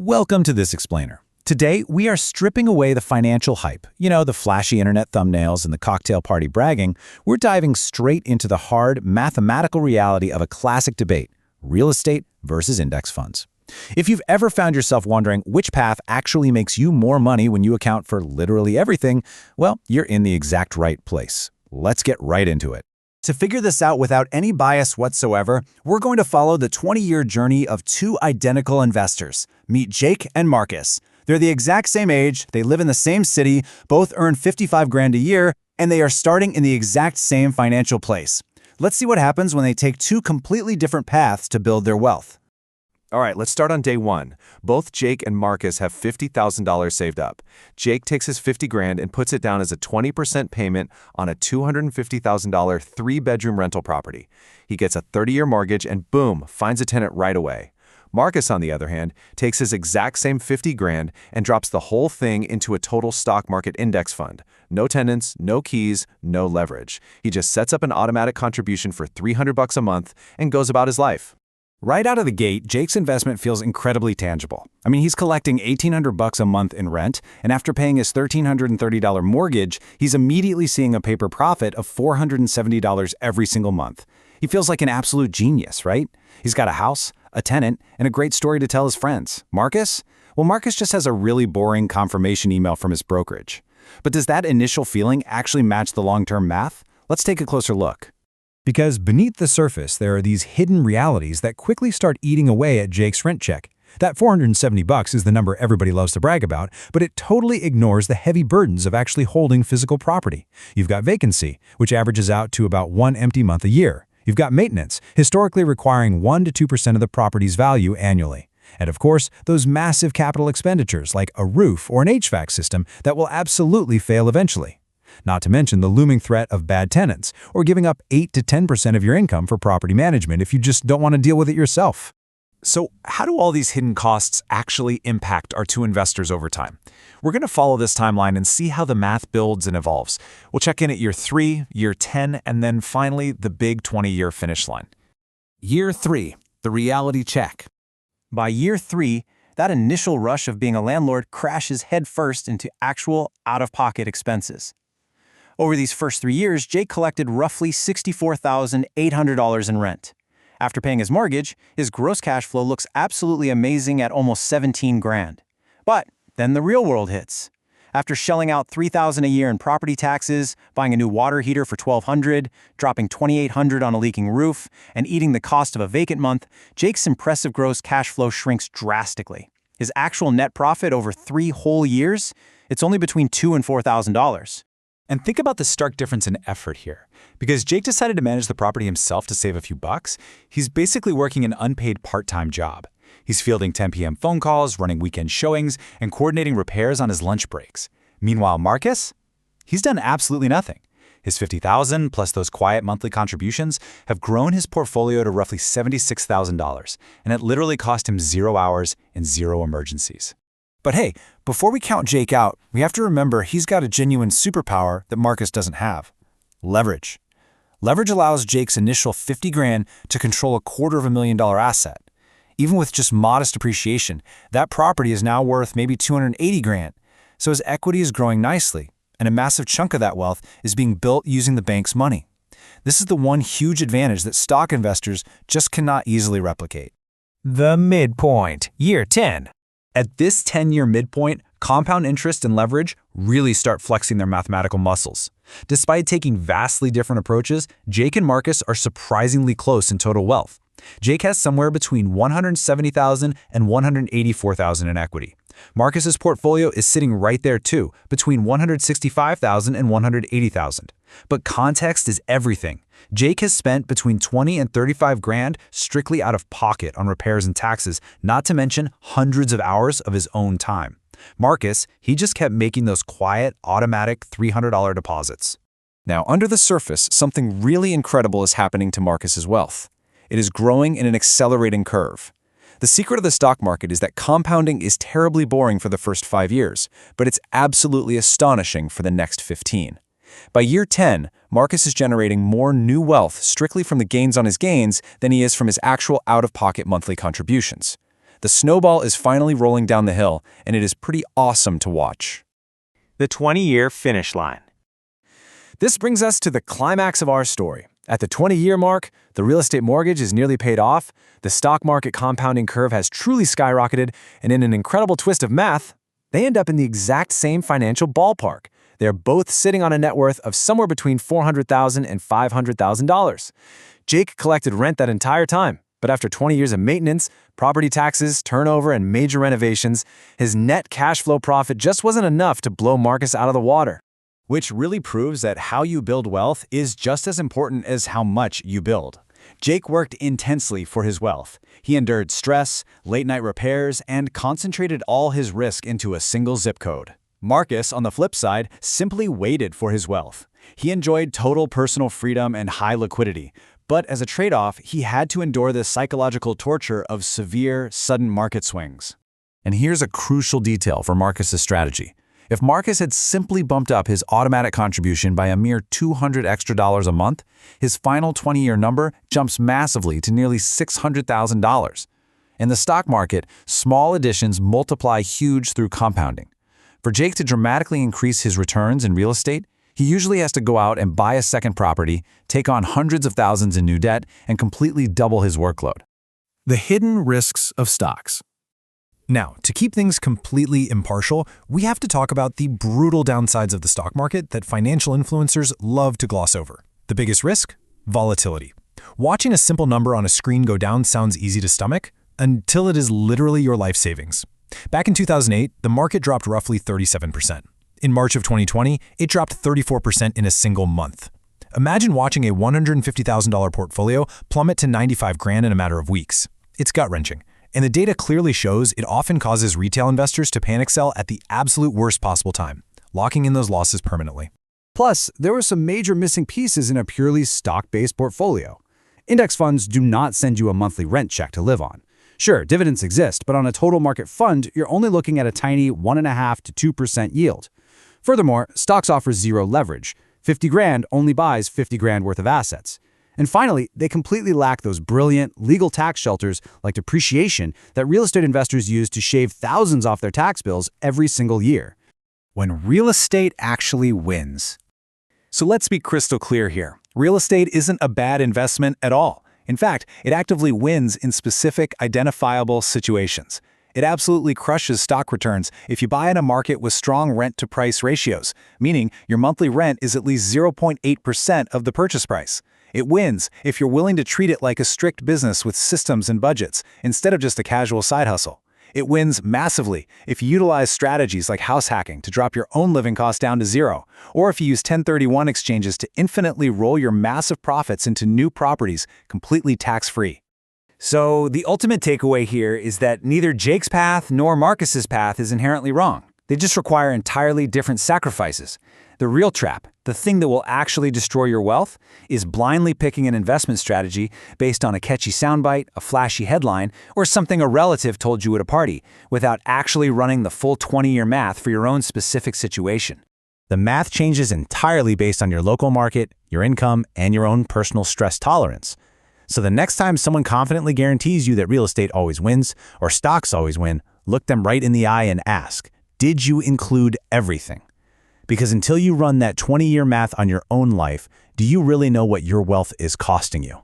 Welcome to This Explainer. Today, we are stripping away the financial hype. The flashy internet thumbnails and the cocktail party bragging. We're diving straight into the hard, mathematical reality of a classic debate: real estate versus index funds. If you've ever found yourself wondering which path actually makes you more money when you account for literally everything, well, you're in the exact right place. Let's get right into it. To figure this out without any bias whatsoever, we're going to follow the 20-year journey of two identical investors. Meet Jake and Marcus. They're the exact same age, they live in the same city, both earn 55 grand a year, and they are starting in the exact same financial place. Let's see what happens when they take two completely different paths to build their wealth. All right, let's start on day one. Both Jake and Marcus have $50,000 saved up. Jake takes his 50 grand and puts it down as a 20% payment on a $250,000 three-bedroom rental property. He gets a 30-year mortgage and boom, finds a tenant right away. Marcus, on the other hand, takes his exact same 50 grand and drops the whole thing into a total stock market index fund. No tenants, no keys, no leverage. He just sets up an automatic contribution for $300 a month and goes about his life. Right out of the gate, Jake's investment feels incredibly tangible. He's collecting $1,800 a month in rent, and after paying his $1,330 mortgage, he's immediately seeing a paper profit of $470 every single month. He feels like an absolute genius, right? He's got a house, a tenant, and a great story to tell his friends. Marcus? Well, Marcus just has a really boring confirmation email from his brokerage. But does that initial feeling actually match the long-term math? Let's take a closer look. Because beneath the surface, there are these hidden realities that quickly start eating away at Jake's rent check. That $470 is the number everybody loves to brag about, but it totally ignores the heavy burdens of actually holding physical property. You've got vacancy, which averages out to about one empty month a year. You've got maintenance, historically requiring 1 to 2% of the property's value annually. And of course, those massive capital expenditures like a roof or an HVAC system that will absolutely fail eventually. Not to mention the looming threat of bad tenants, or giving up 8 to 10% of your income for property management if you just don't want to deal with it yourself. So how do all these hidden costs actually impact our two investors over time? We're going to follow this timeline and see how the math builds and evolves. We'll check in at year 3, year 10, and then finally the big 20-year finish line. Year 3, the reality check. By year 3, that initial rush of being a landlord crashes headfirst into actual out-of-pocket expenses. Over these first 3 years, Jake collected roughly $64,800 in rent. After paying his mortgage, his gross cash flow looks absolutely amazing at almost 17 grand. But then the real world hits. After shelling out $3,000 a year in property taxes, buying a new water heater for $1,200, dropping $2,800 on a leaking roof, and eating the cost of a vacant month, Jake's impressive gross cash flow shrinks drastically. His actual net profit over 3 whole years, it's only between $2,000 and $4,000. And think about the stark difference in effort here. Because Jake decided to manage the property himself to save a few bucks, he's basically working an unpaid part-time job. He's fielding 10 p.m. phone calls, running weekend showings, and coordinating repairs on his lunch breaks. Meanwhile, Marcus? He's done absolutely nothing. His $50,000 plus those quiet monthly contributions have grown his portfolio to roughly $76,000, and it literally cost him 0 hours and 0 emergencies. But hey, before we count Jake out, we have to remember he's got a genuine superpower that Marcus doesn't have: leverage. Leverage allows Jake's initial 50 grand to control a $250,000 asset. Even with just modest appreciation, that property is now worth maybe 280 grand. So his equity is growing nicely, and a massive chunk of that wealth is being built using the bank's money. This is the one huge advantage that stock investors just cannot easily replicate. The midpoint, year 10. At this 10-year midpoint, compound interest and leverage really start flexing their mathematical muscles. Despite taking vastly different approaches, Jake and Marcus are surprisingly close in total wealth. Jake has somewhere between $170,000 and $184,000 in equity. Marcus's portfolio is sitting right there too, between $165,000 and $180,000. But context is everything. Jake has spent between 20 and 35 grand strictly out of pocket on repairs and taxes, not to mention hundreds of hours of his own time. Marcus, he just kept making those quiet, automatic $300 deposits. Now, under the surface, something really incredible is happening to Marcus's wealth. It is growing in an accelerating curve. The secret of the stock market is that compounding is terribly boring for the first 5 years, but it's absolutely astonishing for the next 15. By year 10, Marcus is generating more new wealth strictly from the gains on his gains than he is from his actual out-of-pocket monthly contributions. The snowball is finally rolling down the hill, and it is pretty awesome to watch. The 20-year finish line. This brings us to the climax of our story. At the 20-year mark, the real estate mortgage is nearly paid off, the stock market compounding curve has truly skyrocketed, and in an incredible twist of math, they end up in the exact same financial ballpark. They're both sitting on a net worth of somewhere between $400,000 and $500,000. Jake collected rent that entire time, but after 20 years of maintenance, property taxes, turnover, and major renovations, his net cash flow profit just wasn't enough to blow Marcus out of the water. Which really proves that how you build wealth is just as important as how much you build. Jake worked intensely for his wealth. He endured stress, late-night repairs, and concentrated all his risk into a single zip code. Marcus, on the flip side, simply waited for his wealth. He enjoyed total personal freedom and high liquidity, but as a trade-off, he had to endure the psychological torture of severe, sudden market swings. And here's a crucial detail for Marcus's strategy. If Marcus had simply bumped up his automatic contribution by a mere $200 extra a month, his final 20-year number jumps massively to nearly $600,000. In the stock market, small additions multiply huge through compounding. For Jake to dramatically increase his returns in real estate, he usually has to go out and buy a second property, take on hundreds of thousands in new debt, and completely double his workload. The hidden risks of stocks. Now, to keep things completely impartial, we have to talk about the brutal downsides of the stock market that financial influencers love to gloss over. The biggest risk? Volatility. Watching a simple number on a screen go down sounds easy to stomach, until it is literally your life savings. Back in 2008, the market dropped roughly 37%. In March of 2020, it dropped 34% in a single month. Imagine watching a $150,000 portfolio plummet to $95,000 in a matter of weeks. It's gut-wrenching. And the data clearly shows it often causes retail investors to panic sell at the absolute worst possible time, locking in those losses permanently. Plus, there were some major missing pieces in a purely stock-based portfolio. Index funds do not send you a monthly rent check to live on. Sure, dividends exist, but on a total market fund, you're only looking at a tiny 1.5% to 2% yield. Furthermore, stocks offer zero leverage. $50,000 only buys $50,000 worth of assets. And finally, they completely lack those brilliant legal tax shelters like depreciation that real estate investors use to shave thousands off their tax bills every single year. When real estate actually wins. So let's be crystal clear here. Real estate isn't a bad investment at all. In fact, it actively wins in specific, identifiable situations. It absolutely crushes stock returns if you buy in a market with strong rent-to-price ratios, meaning your monthly rent is at least 0.8% of the purchase price. It wins if you're willing to treat it like a strict business with systems and budgets, instead of just a casual side hustle. It wins massively if you utilize strategies like house hacking to drop your own living costs down to zero, or if you use 1031 exchanges to infinitely roll your massive profits into new properties completely tax-free. So the ultimate takeaway here is that neither Jake's path nor Marcus's path is inherently wrong. They just require entirely different sacrifices. The real trap, the thing that will actually destroy your wealth, is blindly picking an investment strategy based on a catchy soundbite, a flashy headline, or something a relative told you at a party, without actually running the full 20-year math for your own specific situation. The math changes entirely based on your local market, your income, and your own personal stress tolerance. So the next time someone confidently guarantees you that real estate always wins, or stocks always win, look them right in the eye and ask, did you include everything? Because until you run that 20-year math on your own life, do you really know what your wealth is costing you?